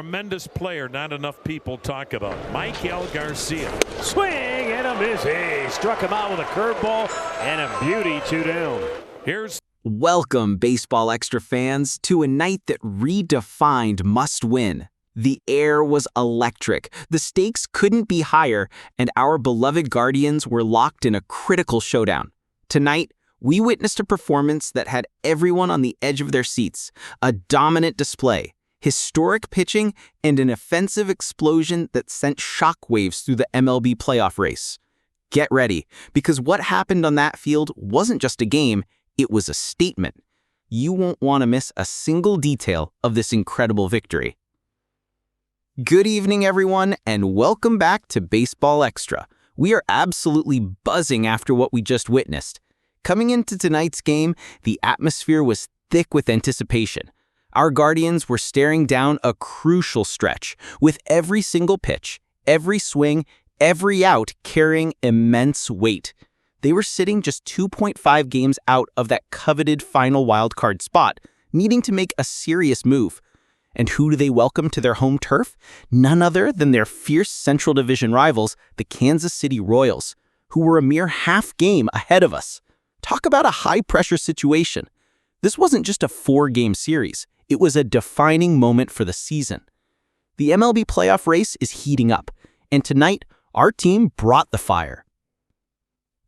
Tremendous player, not enough people talk about. Michael Garcia. Swing and a miss. He struck him out with a curveball and a beauty, 2 down. Welcome, Baseball Extra fans, to a night that redefined must-win. The air was electric, the stakes couldn't be higher, and our beloved Guardians were locked in a critical showdown. Tonight, we witnessed a performance that had everyone on the edge of their seats, a dominant display, historic pitching, and an offensive explosion that sent shockwaves through the MLB playoff race. Get ready, because what happened on that field wasn't just a game, it was a statement. You won't want to miss a single detail of this incredible victory. Good evening, everyone, and welcome back to Baseball Extra. We are absolutely buzzing after what we just witnessed. Coming into tonight's game, the atmosphere was thick with anticipation. Our Guardians were staring down a crucial stretch, with every single pitch, every swing, every out carrying immense weight. They were sitting just 2.5 games out of that coveted final wildcard spot, needing to make a serious move. And who do they welcome to their home turf? None other than their fierce Central Division rivals, the Kansas City Royals, who were a mere half game ahead of us. Talk about a high-pressure situation. This wasn't just a 4-game series. It was a defining moment for the season. The MLB playoff race is heating up, and tonight, our team brought the fire.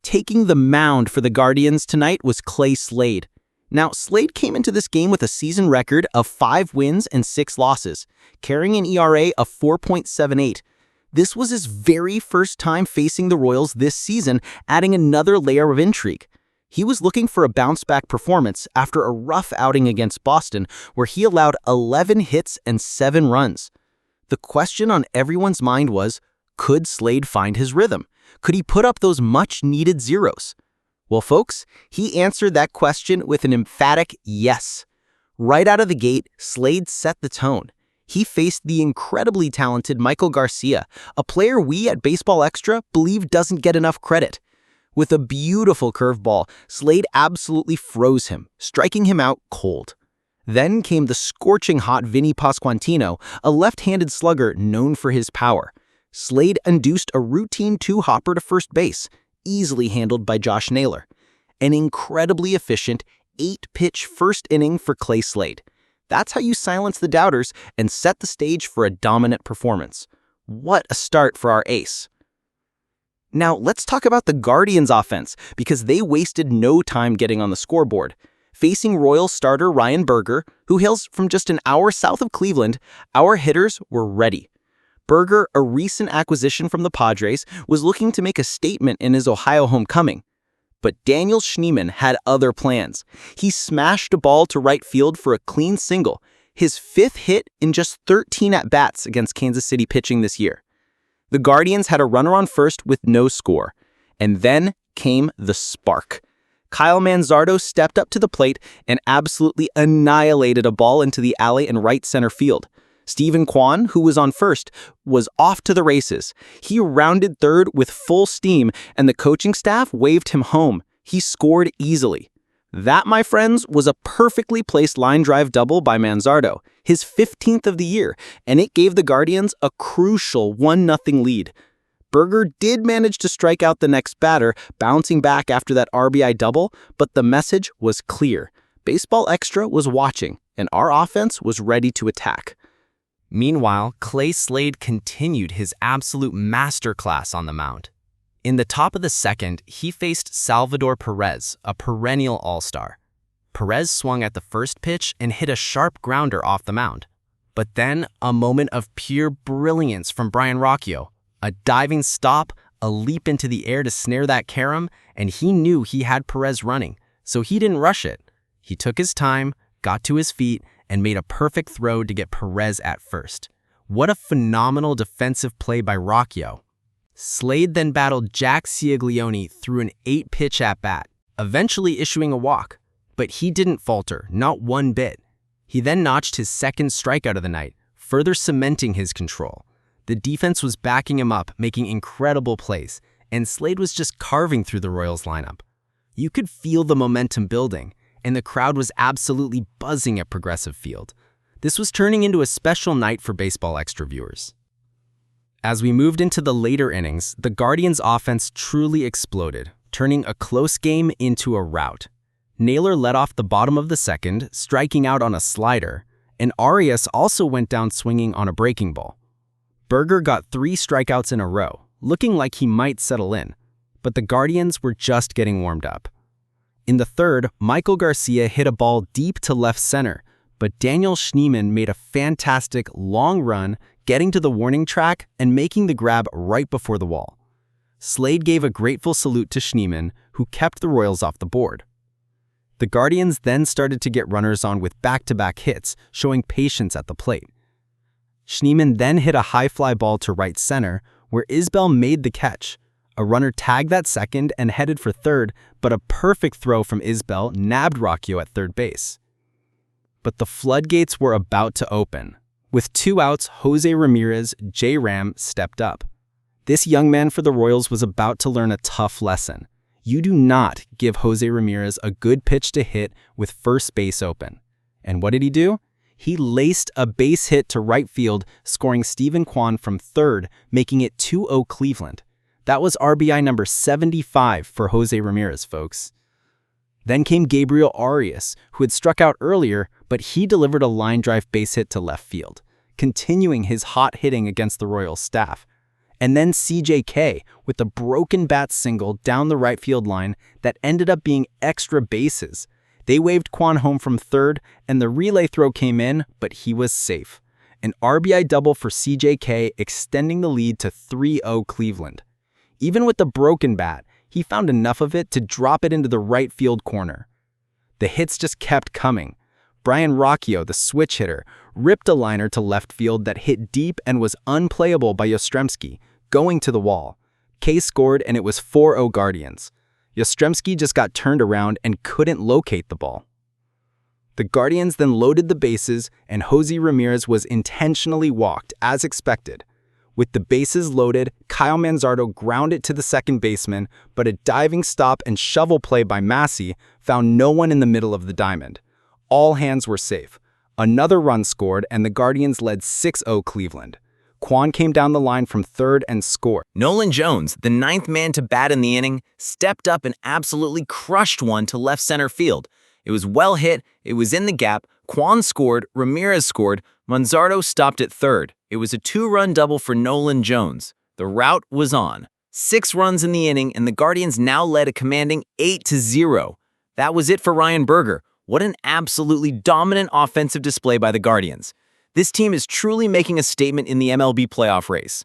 Taking the mound for the Guardians tonight was Clay Slade. Now, Slade came into this game with a season record of 5 wins and 6 losses, carrying an ERA of 4.78. This was his very first time facing the Royals this season, adding another layer of intrigue. He was looking for a bounce-back performance after a rough outing against Boston, where he allowed 11 hits and 7 runs. The question on everyone's mind was, could Slade find his rhythm? Could he put up those much-needed zeros? Well, folks, he answered that question with an emphatic yes. Right out of the gate, Slade set the tone. He faced the incredibly talented Michael Garcia, a player we at Baseball Extra believe doesn't get enough credit. With a beautiful curveball, Slade absolutely froze him, striking him out cold. Then came the scorching hot Vinny Pasquantino, a left-handed slugger known for his power. Slade induced a routine 2-hopper to first base, easily handled by Josh Naylor. An incredibly efficient 8-pitch first inning for Clay Slade. That's how you silence the doubters and set the stage for a dominant performance. What a start for our ace. Now, let's talk about the Guardians' offense, because they wasted no time getting on the scoreboard. Facing Royals starter Ryan Berger, who hails from just an hour south of Cleveland, our hitters were ready. Berger, a recent acquisition from the Padres, was looking to make a statement in his Ohio homecoming. But Daniel Schneemann had other plans. He smashed a ball to right field for a clean single, his 5th hit in just 13 at-bats against Kansas City pitching this year. The Guardians had a runner on first with no score. And then came the spark. Kyle Manzardo stepped up to the plate and absolutely annihilated a ball into the alley in right center field. Stephen Kwan, who was on first, was off to the races. He rounded third with full steam, and the coaching staff waved him home. He scored easily. That, my friends, was a perfectly placed line drive double by Manzardo, his 15th of the year, and it gave the Guardians a crucial 1-0 lead. Berger did manage to strike out the next batter, bouncing back after that RBI double, but the message was clear. Baseball Extra was watching, and our offense was ready to attack. Meanwhile, Clay Slade continued his absolute masterclass on the mound. In the top of the second, he faced Salvador Perez, a perennial all-star. Perez swung at the first pitch and hit a sharp grounder off the mound. But then, a moment of pure brilliance from Brian Rocchio. A diving stop, a leap into the air to snare that carom, and he knew he had Perez running, so he didn't rush it. He took his time, got to his feet, and made a perfect throw to get Perez at first. What a phenomenal defensive play by Rocchio. Slade then battled Jack Ciaglione through an 8-pitch at-bat, eventually issuing a walk. But he didn't falter, not one bit. He then notched his 2nd strikeout of the night, further cementing his control. The defense was backing him up, making incredible plays, and Slade was just carving through the Royals lineup. You could feel the momentum building, and the crowd was absolutely buzzing at Progressive Field. This was turning into a special night for Baseball Extra viewers. As we moved into the later innings, the Guardians' offense truly exploded, turning a close game into a rout. Naylor led off the bottom of the second, striking out on a slider, and Arias also went down swinging on a breaking ball. Berger got 3 strikeouts in a row, looking like he might settle in, but the Guardians were just getting warmed up. In the third, Michael Garcia hit a ball deep to left center, but Daniel Schneemann made a fantastic long run, getting to the warning track and making the grab right before the wall. Slade gave a grateful salute to Schneemann, who kept the Royals off the board. The Guardians then started to get runners on with back-to-back hits, showing patience at the plate. Schneemann then hit a high fly ball to right center, where Isbell made the catch. A runner tagged that second and headed for third, but a perfect throw from Isbell nabbed Rocchio at third base. But the floodgates were about to open. With 2 outs, Jose Ramirez, J-Ram, stepped up. This young man for the Royals was about to learn a tough lesson. You do not give Jose Ramirez a good pitch to hit with first base open. And what did he do? He laced a base hit to right field, scoring Steven Kwan from third, making it 2-0 Cleveland. That was RBI number 75 for Jose Ramirez, folks. Then came Gabriel Arias, who had struck out earlier, but he delivered a line drive base hit to left field, continuing his hot hitting against the Royals staff. And then CJK with a broken bat single down the right field line that ended up being extra bases. They waved Kwan home from third, and the relay throw came in, but he was safe. An RBI double for CJK, extending the lead to 3-0 Cleveland. Even with the broken bat, he found enough of it to drop it into the right field corner. The hits just kept coming. Brian Rocchio, the switch hitter, ripped a liner to left field that hit deep and was unplayable by Yastrzemski, going to the wall. K scored, and it was 4-0 Guardians. Yastrzemski just got turned around and couldn't locate the ball. The Guardians then loaded the bases, and Jose Ramirez was intentionally walked, as expected. With the bases loaded, Kyle Manzardo grounded to the second baseman, but a diving stop and shovel play by Massey found no one in the middle of the diamond. All hands were safe. Another run scored, and the Guardians led 6-0 Cleveland. Kwan came down the line from third and scored. Nolan Jones, the 9th man to bat in the inning, stepped up and absolutely crushed one to left center field. It was well hit, it was in the gap, Kwan scored, Ramirez scored, Manzardo stopped at third. It was a 2-run double for Nolan Jones. The rout was on. 6 runs in the inning, and the Guardians now led a commanding 8-0. That was it for Ryan Berger. What an absolutely dominant offensive display by the Guardians. This team is truly making a statement in the MLB playoff race.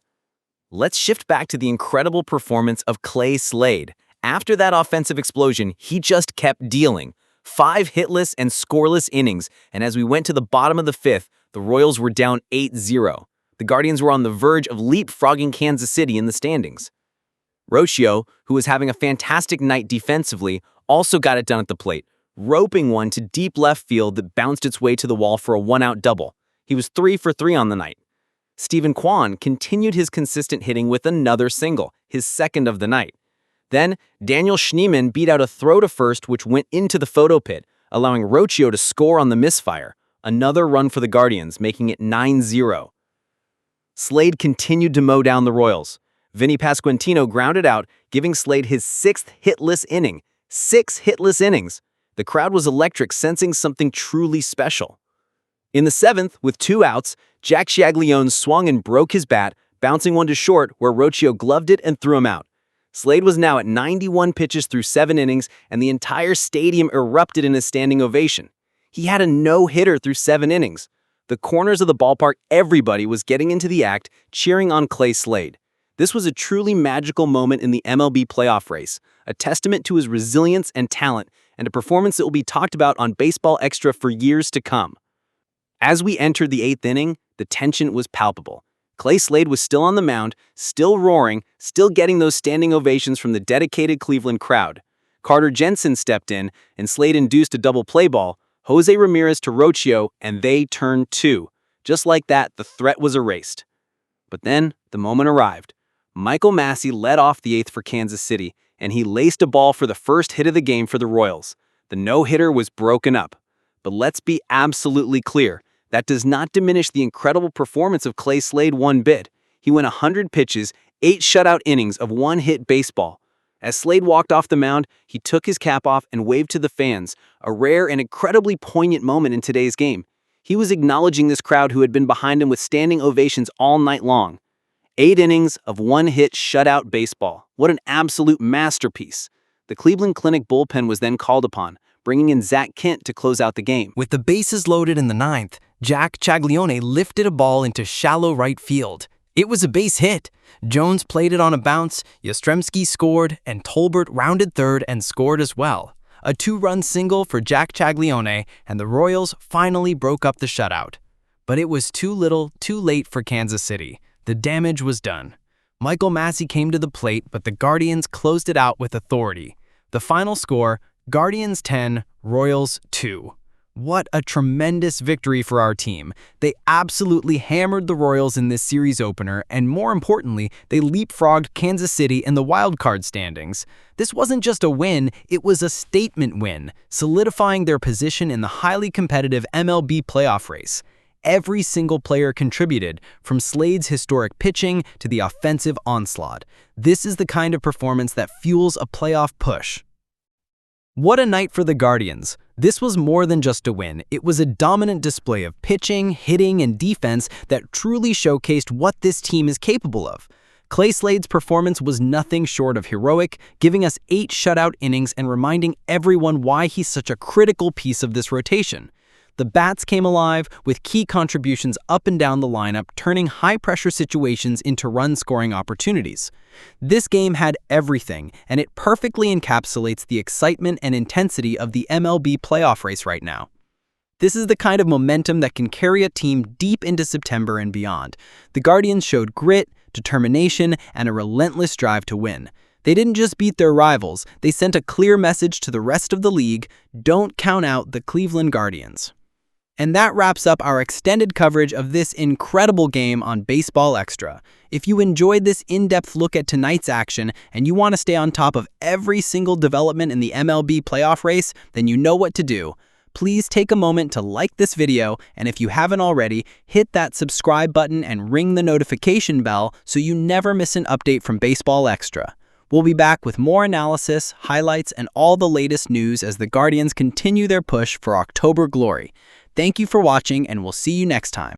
Let's shift back to the incredible performance of Clay Slade. After that offensive explosion, he just kept dealing. 5 hitless and scoreless innings, and as we went to the bottom of the 5th, the Royals were down 8-0. The Guardians were on the verge of leapfrogging Kansas City in the standings. Rocchio, who was having a fantastic night defensively, also got it done at the plate, roping one to deep left field that bounced its way to the wall for a 1-out double. He was 3 for 3 on the night. Steven Kwan continued his consistent hitting with another single, his second of the night. Then, Daniel Schneemann beat out a throw to first which went into the photo pit, allowing Rocchio to score on the misfire. Another run for the Guardians, making it 9-0. Slade continued to mow down the Royals. Vinny Pasquantino grounded out, giving Slade his 6th hitless inning. 6 hitless innings. The crowd was electric, sensing something truly special. In the 7th, with 2 outs, Jack Shaglione swung and broke his bat, bouncing one to short where Rocchio gloved it and threw him out. Slade was now at 91 pitches through 7 innings, and the entire stadium erupted in a standing ovation. He had a no-hitter through 7 innings. The corners of the ballpark, everybody was getting into the act, cheering on Clay Slade. This was a truly magical moment in the MLB playoff race, a testament to his resilience and talent, and a performance that will be talked about on Baseball Extra for years to come. As we entered the 8th inning, the tension was palpable. Clay Slade was still on the mound, still roaring, still getting those standing ovations from the dedicated Cleveland crowd. Carter Jensen stepped in, and Slade induced a double play ball, Jose Ramirez to Rocchio, and they turned 2. Just like that, the threat was erased. But then, the moment arrived. Michael Massey led off the 8th for Kansas City, and he laced a ball for the first hit of the game for the Royals. The no-hitter was broken up. But let's be absolutely clear. That does not diminish the incredible performance of Clay Slade one bit. He went 100 pitches, 8 shutout innings of one-hit baseball. As Slade walked off the mound, he took his cap off and waved to the fans, a rare and incredibly poignant moment in today's game. He was acknowledging this crowd who had been behind him with standing ovations all night long. 8 innings of one-hit shutout baseball. What an absolute masterpiece. The Cleveland Clinic bullpen was then called upon, bringing in Zach Kent to close out the game. With the bases loaded in the ninth, Jack Caglione lifted a ball into shallow right field. It was a base hit. Jones played it on a bounce, Yastrzemski scored, and Tolbert rounded third and scored as well. A 2-run single for Jack Caglione, and the Royals finally broke up the shutout. But it was too little, too late for Kansas City. The damage was done. Michael Massey came to the plate, but the Guardians closed it out with authority. The final score, Guardians 10, Royals 2. What a tremendous victory for our team. They absolutely hammered the Royals in this series opener, and more importantly, they leapfrogged Kansas City in the wildcard standings. This wasn't just a win, it was a statement win, solidifying their position in the highly competitive MLB playoff race. Every single player contributed, from Slade's historic pitching to the offensive onslaught. This is the kind of performance that fuels a playoff push. What a night for the Guardians. This was more than just a win. It was a dominant display of pitching, hitting, and defense that truly showcased what this team is capable of. Clay Slade's performance was nothing short of heroic, giving us 8 shutout innings and reminding everyone why he's such a critical piece of this rotation. The bats came alive, with key contributions up and down the lineup, turning high-pressure situations into run-scoring opportunities. This game had everything, and it perfectly encapsulates the excitement and intensity of the MLB playoff race right now. This is the kind of momentum that can carry a team deep into September and beyond. The Guardians showed grit, determination, and a relentless drive to win. They didn't just beat their rivals, they sent a clear message to the rest of the league: don't count out the Cleveland Guardians. And that wraps up our extended coverage of this incredible game on Baseball Extra. If you enjoyed this in-depth look at tonight's action and you want to stay on top of every single development in the MLB playoff race, then you know what to do. Please take a moment to like this video, and if you haven't already, hit that subscribe button and ring the notification bell so you never miss an update from Baseball Extra. We'll be back with more analysis, highlights, and all the latest news as the Guardians continue their push for October glory. Thank you for watching, and we'll see you next time.